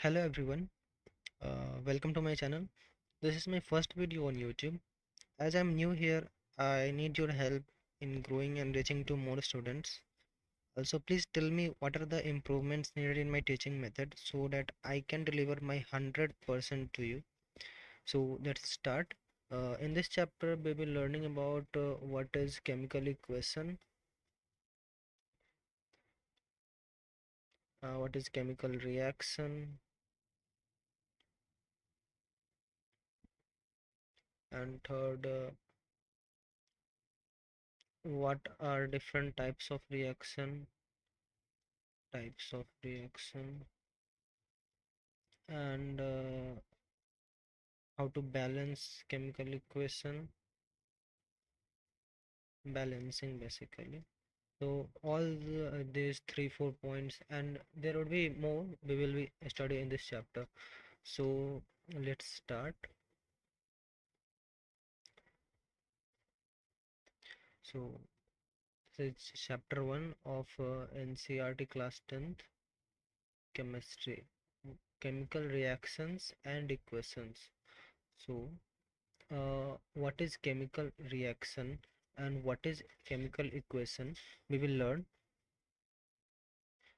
Hello everyone, welcome to my channel. This is my first video on YouTube. As I'm new here, I need your help in growing and reaching to more students. Also, please tell me what are the improvements needed in my teaching method so that I can deliver my 100% to you. So let's start. In this chapter, we will be learning about what is chemical equation, what is chemical reaction, and third, what are different types of reaction, and how to balance chemical equation, balancing basically. So all these 3 4 points, and there would be more we will be study in this chapter. So let's start. So it's chapter 1 of NCRT class 10th chemistry, chemical reactions and equations. So what is chemical reaction and what is chemical equation, we will learn.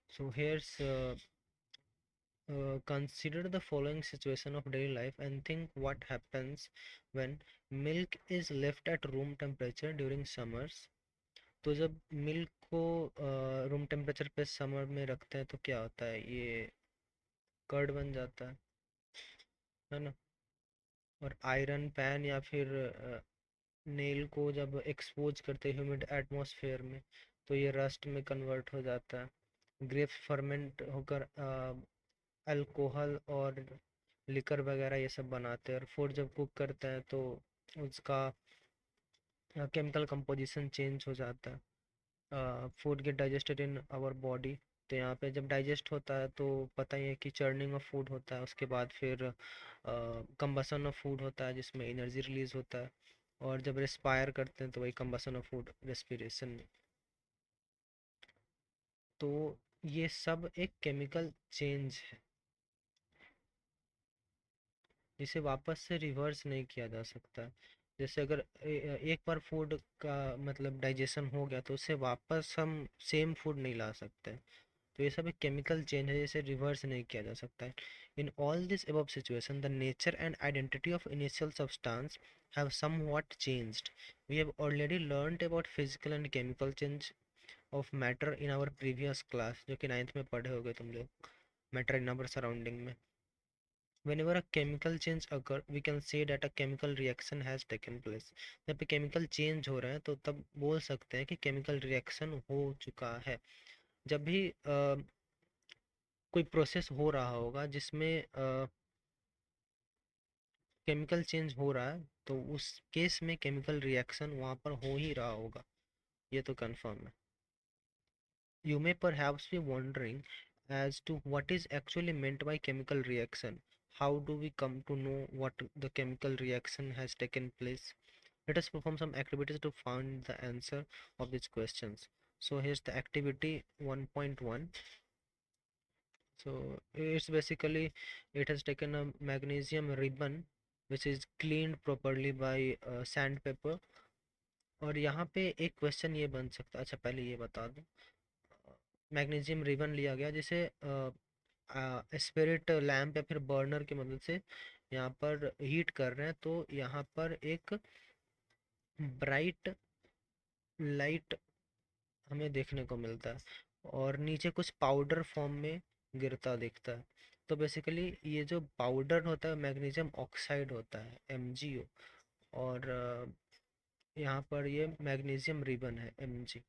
So here's consider the following situation of daily life and think what happens when milk is left at room temperature during summers. तो जब milk को room temperature पे summer में रखते हैं तो क्या होता है, ये कर्ड बन जाता है ना। और आयरन पैन या फिर नेल को जब एक्सपोज करते हैं ह्यूमिड एटमॉस्फेयर में तो ये रस्ट में कन्वर्ट हो जाता है। ग्रेप्स फर्मेंट होकर अल्कोहल और लिकर वगैरह ये सब बनाते हैं, और फूड जब कुक करते हैं तो उसका केमिकल कंपोजिशन चेंज हो जाता है। Food get digested in our body. तो यहाँ पे जब डाइजेस्ट होता है तो पता ही है कि चर्निंग ऑफ फूड होता है, उसके बाद फिर कंबसन ऑफ फूड होता है जिसमें एनर्जी रिलीज होता है, और जब रेस्पायर करते हैं तो वही कंबसन ऑफ फूड रेस्पिरेशन। तो ये सब एक केमिकल चेंज है जिसे वापस से रिवर्स नहीं किया जा सकता। जैसे अगर एक बार फूड का मतलब डाइजेशन हो गया तो उसे वापस हम सेम फूड नहीं ला सकते। तो ये सब एक केमिकल चेंज है जिसे रिवर्स नहीं किया जा सकता है। In all this above situation the nature and identity of initial substance have somewhat changed. We have already learned about physical and chemical change of matter in our previous class, जो कि 9th में पढ़े होगे तुम लोग, matter in our surrounding में। Whenever a chemical change occur, we can say that a chemical reaction has taken place. जब पे chemical change हो रहा है तो तब बोल सकते हैं कि chemical reaction हो चुका है। जब भी कोई प्रोसेस हो रहा होगा जिसमें केमिकल चेंज हो रहा है तो उस केस में केमिकल रिएक्शन वहाँ पर हो ही रहा होगा, ये तो कंफर्म है। You may perhaps be wondering as to what is actually meant by chemical reaction. How do we come to know what the chemical reaction has taken place? Let us perform some activities to find the answer of these questions. So here's the activity 1.1. So it's basically, it has taken a magnesium ribbon which is cleaned properly by sandpaper। और यहाँ पे एक question ये बन सकता है, अच्छा पहले ये बता दूं, मैग्नीशियम रिबन लिया गया जिसे स्पिरिट लैम्प या फिर बर्नर की मदद से यहाँ पर हीट कर रहे हैं, तो यहाँ पर एक ब्राइट लाइट हमें देखने को मिलता है और नीचे कुछ पाउडर फॉर्म में गिरता दिखता है। तो बेसिकली ये जो पाउडर होता है मैग्नीशियम ऑक्साइड होता है MgO, और यहाँ पर ये मैग्नीशियम रिबन है Mg।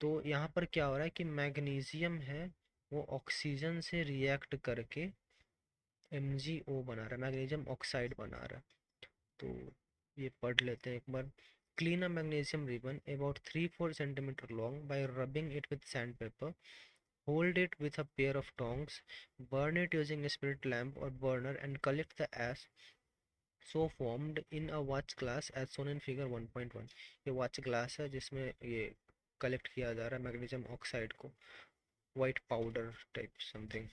तो यहाँ पर क्या हो रहा है कि मैग्नीशियम है वो ऑक्सीजन से रिएक्ट करके MgO बना रहा है, मैग्नीशियम ऑक्साइड बना रहा है। तो ये पढ़ लेते हैं एक बार। Clean a magnesium ribbon about 3 4 cm long by rubbing it with sandpaper. Hold it with a pair of tongs. Burn it using a spirit lamp or burner and collect the ash so formed in a watch glass as shown in figure 1.1। ये watch glass है जिसमें ये collect किया जा रहा है magnesium oxide को, white powder type something.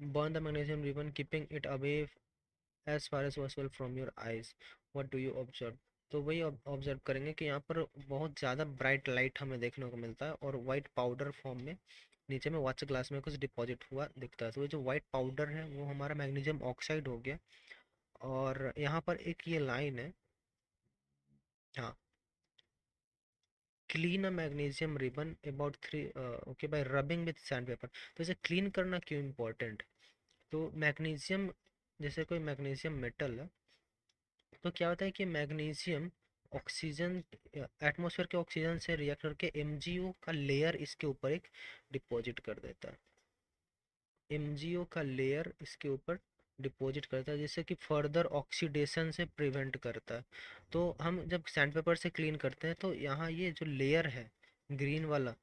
burn the magnesium ribbon keeping it away as far as possible from your eyes. What do you observe? तो वही ऑब्जर्व करेंगे कि यहाँ पर बहुत ज़्यादा ब्राइट लाइट हमें देखने को मिलता है और वाइट पाउडर फॉर्म में नीचे में वाटर ग्लास में कुछ डिपॉजिट हुआ दिखता है। तो ये जो वाइट पाउडर है वो हमारा मैग्नीशियम ऑक्साइड हो गया। और यहाँ पर एक ये लाइन है, हाँ, clean a magnesium ribbon about 3 okay bye rubbing with sand paper. तो इसे क्लीन करना क्यों इम्पोर्टेंट? तो मैग्नीशियम, जैसे कोई मैग्नीशियम मेटल है, तो क्या होता है कि मैग्नीशियम ऑक्सीजन, एटमॉस्फेयर के ऑक्सीजन से रिएक्ट करके एमजीओ का लेयर इसके ऊपर एक डिपॉजिट कर देता है। एमजीओ का लेयर इसके ऊपर डिपॉजिट करता है जिससे कि फर्दर ऑक्सीडेशन से प्रिवेंट करता है। तो हम जब सैंडपेपर से क्लीन करते हैं तो यहाँ ये जो लेयर है ग्रीन वाला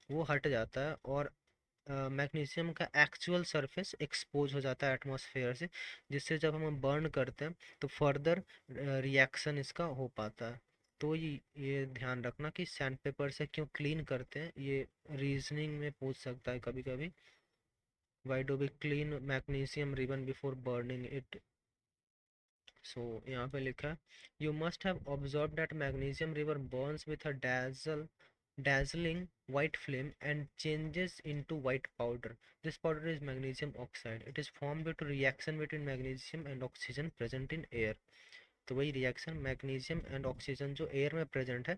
वो हट जाता है और मैग्नीशियम का एक्चुअल सरफेस एक्सपोज हो जाता है एटमॉस्फेयर से, जिससे जब हम बर्न करते हैं तो फर्दर रिएक्शन इसका हो पाता है। तो ये ध्यान रखना कि सैंडपेपर से क्यों क्लीन करते हैं, ये रीजनिंग में पूछ सकता है कभी कभी। Why do we clean magnesium ribbon before burning it? So यहाँ पे लिखा है, you must have observe that magnesium रिवर burns with a dazzling white flame and changes into white powder. This powder is magnesium oxide. It is formed due to reaction between magnesium and oxygen present in air. तो वही reaction magnesium and oxygen जो air में present है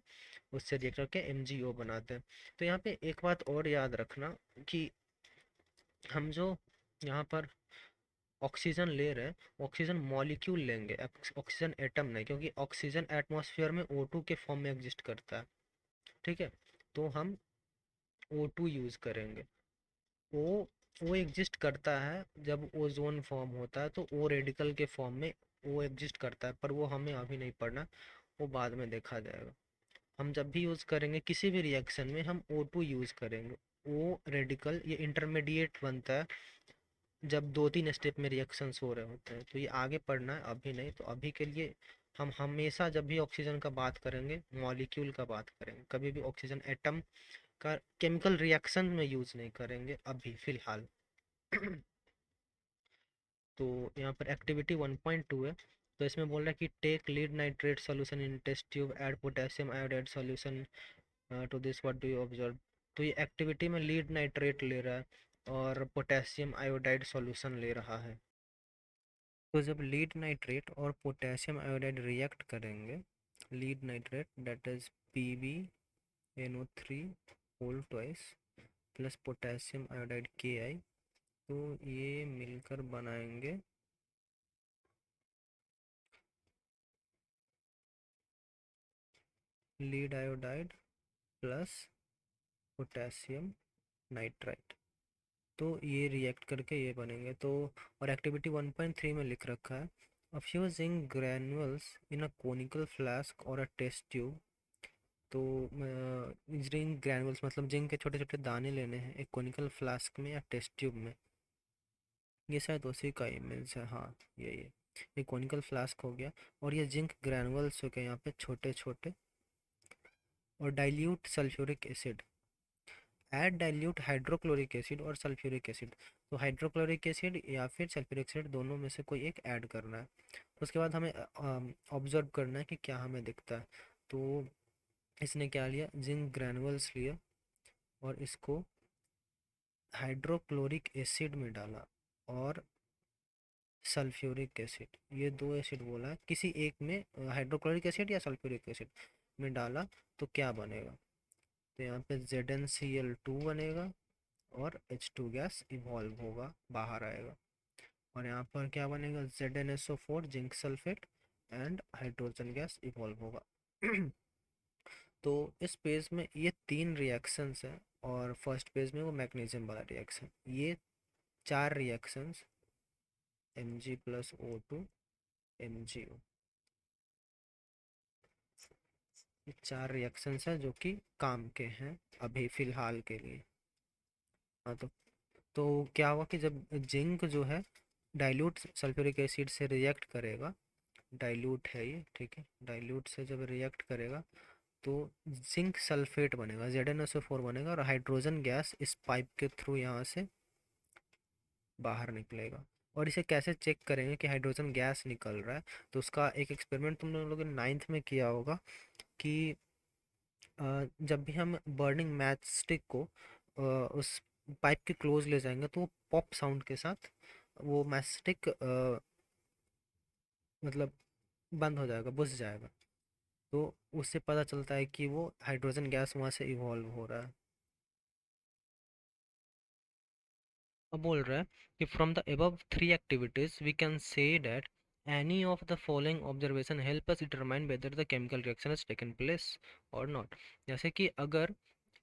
उससे react करके MgO बनाते हैं। तो यहाँ पे एक बात और याद रखना कि हम जो यहाँ पर ऑक्सीजन ले रहे हैं, ऑक्सीजन मॉलिक्यूल लेंगे, ऑक्सीजन एटम नहीं, क्योंकि ऑक्सीजन एटमॉस्फेयर में O2 के फॉर्म में एग्जिस्ट करता है। ठीक है, तो हम O2 यूज़ करेंगे। ओ ओ एग्जिस्ट करता है जब ओजोन फॉर्म होता है, तो ओ रेडिकल के फॉर्म में वो एग्जिस्ट करता है, पर वो हमें अभी नहीं पढ़ना, वो बाद में देखा जाएगा। हम जब भी यूज़ करेंगे किसी भी रिएक्शन में हम O2 यूज़ करेंगे। ओ रेडिकल ये इंटरमीडिएट बनता है जब 2-3 स्टेप में रिएक्शंस हो रहे होते हैं। तो ये आगे पढ़ना है, अभी नहीं। तो अभी के लिए हम हमेशा जब भी ऑक्सीजन का बात करेंगे मॉलिक्यूल का बात करेंगे, कभी भी ऑक्सीजन एटम का केमिकल रिएक्शन में यूज़ नहीं करेंगे अभी फ़िलहाल। तो यहाँ पर एक्टिविटी 1.2 है। तो इसमें बोल रहा है कि take lead nitrate solution in test tube, add potassium iodide solution to this, what do you observe? तो ये एक्टिविटी में लीड नाइट्रेट ले रहा है और पोटेशियम आयोडाइड सॉल्यूशन ले रहा है। तो जब लीड नाइट्रेट और पोटेशियम आयोडाइड रिएक्ट करेंगे, lead nitrate that is PbNO3 whole twice plus potassium iodide Ki, तो ये मिलकर बनाएंगे lead iodide plus potassium nitrite. तो ये रिएक्ट करके ये बनेंगे। तो और एक्टिविटी 1.3 में लिख रखा है, a few zinc ग्रैन्युल्स in a conical flask और अ टेस्ट ट्यूब। तो जिंक ग्रैन्युल्स मतलब जिंक के छोटे छोटे दाने लेने हैं एक कोनिकल फ्लास्क में या टेस्ट ट्यूब में। ये शायद उसी का इमेज है, हाँ ये कोनिकल फ्लास्क हो गया और ये जिंक ग्रैनुअल्स हो गए यहाँ पे छोटे छोटे। और dilute sulphuric acid, add dilute hydrochloric acid और सल्फ्यूरिक एसिड। तो हाइड्रोक्लोरिक एसिड या फिर सल्फ्यूरिक एसिड दोनों में से कोई एक ऐड करना है। उसके बाद हमें ऑब्जर्व करना है कि क्या हमें दिखता है। तो इसने क्या लिया, जिंक ग्रैनुअल्स लिया और इसको हाइड्रोक्लोरिक एसिड में डाला और सल्फ्यूरिक एसिड, ये दो एसिड बोला है, किसी एक में हाइड्रोक्लोरिक एसिड या सल्फ्यूरिक एसिड में डाला तो क्या बनेगा? तो यहाँ पे ZnCl2 बनेगा और H2 गैस इवॉल्व होगा, बाहर आएगा। और यहाँ पर क्या बनेगा, ZnSO4 zinc sulphate and hydrogen gas evolve होगा। तो इस पेज में ये 3 रिएक्शंस हैं और फर्स्ट पेज में वो मैग्नीशियम वाला रिएक्शन, ये 4 reactions Mg plus O2 MgO, ये 4 रिएक्शंस हैं जो कि काम के हैं अभी फ़िलहाल के लिए। हाँ, तो क्या हुआ कि जब जिंक जो है डाइल्यूट सल्फ्यूरिक एसिड से रिएक्ट करेगा, डाइल्यूट है ये, ठीक है, डाइल्यूट से जब रिएक्ट करेगा तो जिंक सल्फेट बनेगा, ZnSO4 बनेगा और हाइड्रोजन गैस इस पाइप के थ्रू यहाँ से बाहर निकलेगा। और इसे कैसे चेक करेंगे कि हाइड्रोजन गैस निकल रहा है? तो उसका एक एक्सपेरिमेंट तुम लोगों ने नाइन्थ में किया होगा कि जब भी हम बर्निंग मैच स्टिक को उस पाइप के क्लोज ले जाएंगे तो वो पॉप साउंड के साथ वो मैच स्टिक मतलब बंद हो जाएगा, बुझ जाएगा। तो उससे पता चलता है कि वो हाइड्रोजन गैस वहाँ से इवॉल्व हो रहा है। अब बोल रहा है कि from the above three activities we can say that any of the following observation help us determine whether the chemical reaction has taken place और नॉट। जैसे कि अगर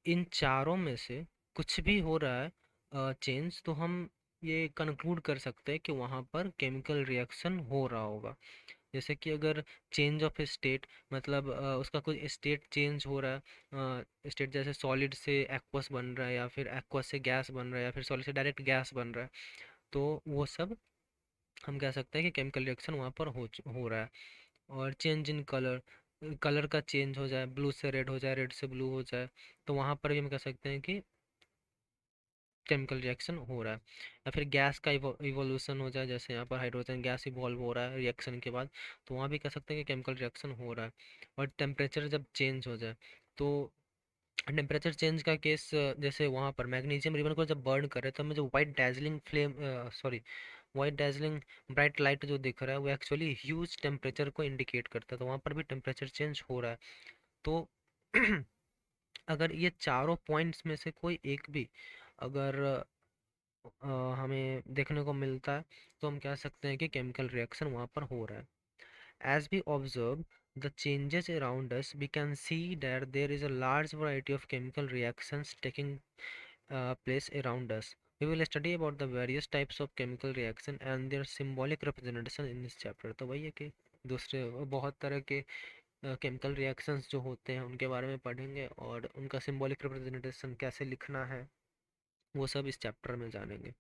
इन चारों में से कुछ भी हो रहा है चेंज, तो हम ये कंक्लूड कर सकते हैं कि वहाँ पर केमिकल रिएक्शन हो रहा होगा। जैसे कि अगर चेंज ऑफ स्टेट मतलब उसका कोई स्टेट चेंज हो रहा है, स्टेट जैसे सॉलिड से एक्वस बन रहा है या फिर एक्वस से गैस बन रहा है या फिर सॉलिड से डायरेक्ट गैस बन रहा है, तो वो सब हम कह सकते हैं कि केमिकल रिएक्शन वहाँ पर हो रहा है। और चेंज इन कलर, कलर का चेंज हो जाए, ब्लू से रेड हो जाए, रेड से ब्लू हो जाए, तो वहाँ पर भी हम कह सकते हैं कि केमिकल रिएक्शन हो रहा है। या फिर गैस का इवोल्यूशन हो जाए, जैसे यहाँ पर हाइड्रोजन गैस इवॉल्व हो रहा है रिएक्शन के बाद, तो वहाँ भी कह सकते हैं कि केमिकल रिएक्शन हो रहा है। और टेम्परेचर जब चेंज हो जाए, तो टेम्परेचर चेंज का केस जैसे वहाँ पर मैग्नीशियम रिबन को जब बर्न करे तो हमें जो white dazzling flame sorry white dazzling bright light जो दिख रहा है वो एक्चुअली ह्यूज टेम्परेचर को इंडिकेट करता है, तो वहाँ पर भी टेम्परेचर चेंज हो रहा है। तो अगर ये चारों पॉइंट्स में से कोई एक भी अगर हमें देखने को मिलता है, तो हम कह सकते हैं कि केमिकल रिएक्शन वहाँ पर हो रहा है। As we observe the changes around us, we can see that there is a large variety of chemical reactions taking place around us. We will study about the various types of chemical reaction and their symbolic representation in this chapter. तो वही है कि दूसरे बहुत तरह के chemical reactions जो होते हैं उनके बारे में पढ़ेंगे और उनका सिंबॉलिक रिप्रेजेंटेशन कैसे लिखना है वो सब इस चैप्टर में जानेंगे।